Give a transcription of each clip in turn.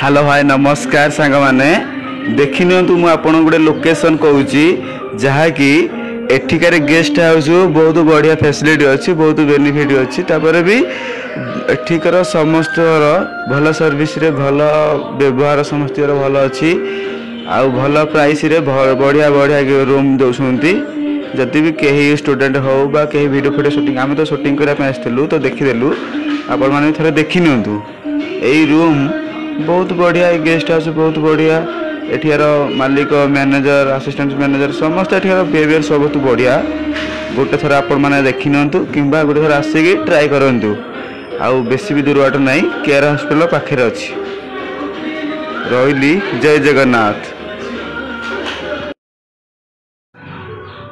Hello hi नमस्कार सांग मैंने देखी नियंतु मु आपन गोटे लोकेशन कहूची जहाँकि एठिकार गेस्ट हाउस बहुत बढ़िया फैसिलिटी अच्छी बहुत बेनिफिट अच्छी तापर भी एठिकार समस्त भल सर्विस रे भल व्यवहार समस्त भल अच्छी आउ भल प्राइस रे बढ़िया बढ़िया रूम दौरान जदि भी कहीं स्टूडेंट हो बा कहीं वीडियो फोटो शूटिंग आम तो शूटिंग करने आसलु तो देखीदेलु आपण मैंने थे देखी नियंतु यही रूम बहुत बढ़िया गेस्ट हाउस बहुत बढ़िया एठार मालिक मैनेजर असिस्टेंट मैनेजर समस्त एठार बिहेवियर सब बढ़िया गोटे थर आपण मैंने देखी नियंतु किंबा गोटे थर आसिकी ट्राई करंतु आउ बेसी भी दूर बाट नहीं केयर हॉस्पिटल पाखे अच्छी रही जय जगन्नाथ।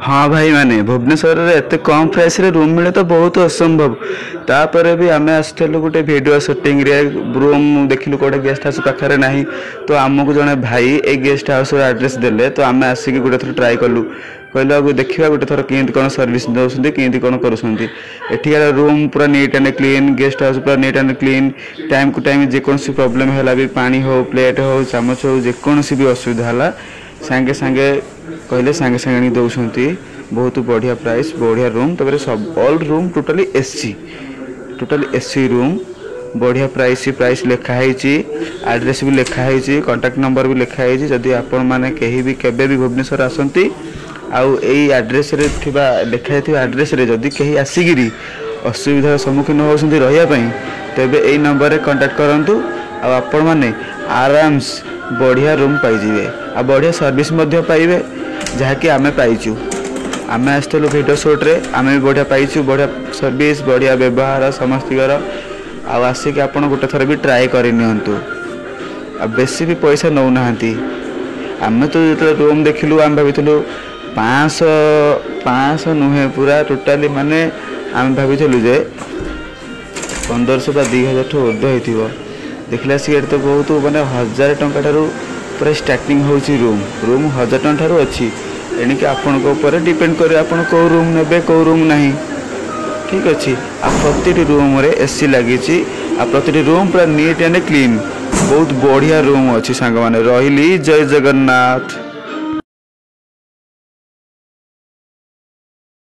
हाँ भाई माने भुवनेश्वर रे एते कम प्राइस रे रूम मिले तो बहुत असंभव तापर भी आमे आसलु गोटे वीडियो शूटिंग रे रूम देखिलु कोटे गेस्ट हाउस पाखरे नहीं तो आमको जने भाई ए गेस्ट हाउस रो एड्रेस देले तो आमे आसिक गोटे थर ट्राई कलु कहला देखिबा गोटे थर केंति कोन सर्विस दउसंती केंति कोन करसंती एठिकार रूम पूरा neat and clean guest house पूरा neat and clean time to time जे कोनसी प्रॉब्लम हैला भी पानी हो प्लेट हो चामच हो जे कोनसी भी असुविधा हला सांगे सांगे कहले सांगे सांगे दौरान बहुत बढ़िया प्राइस बढ़िया रूम तब सब all room totally AC room बढ़िया प्राइस लिखाई एड्रेस भी लिखाई कांटेक्ट नंबर भी लिखाई जदि आपण माने कहीं भी केबे भी भुवनेश्वर आसंती आउ एई एड्रेस रे थिबा लिखाई थिबा एड्रेस रे जदि कहीं आसिगिरी असुविधार सम्मुखीन होउसंती रहिया पई तबे एई नंबर रे कांटेक्ट करंतु आ आपण माने आराम्स बढ़िया रूम पाइबे आ बढ़िया सर्विस मध्य पाइबे जहाँकि आमे पाइचु आमे आसलु वीडियो शूट रे आमे भी बढ़िया पाइचु बढ़िया सर्विस बढ़िया व्यवहार समस्तर आसिक आपण गोटे थर भी ट्राए कर नियंतु आ बेसी भी पैसा नौ नाहंती आमे तो जो रूम देखिलु आम भाविलु 500 नुहे पूरा टोटाली माने आम भाविलु जे 1500 बा 2000 ठू ऊर्ध होइथिबो देखला सी तो बहुत माने 1000 टंका ठारू पूरा स्टार्टिंग होची रूम 1000 टंका ठारू अच्छी एणिक आपण को ऊपर डिपेंड करे आपण को रूम नेबे को रूम नहीं ठीक अच्छी आ प्रति रूम रे एसी लगी आ प्रति रूम पूरा नीट एंड क्लीन बहुत बढ़िया रूम अच्छी सांग माने रही जय जगन्नाथ।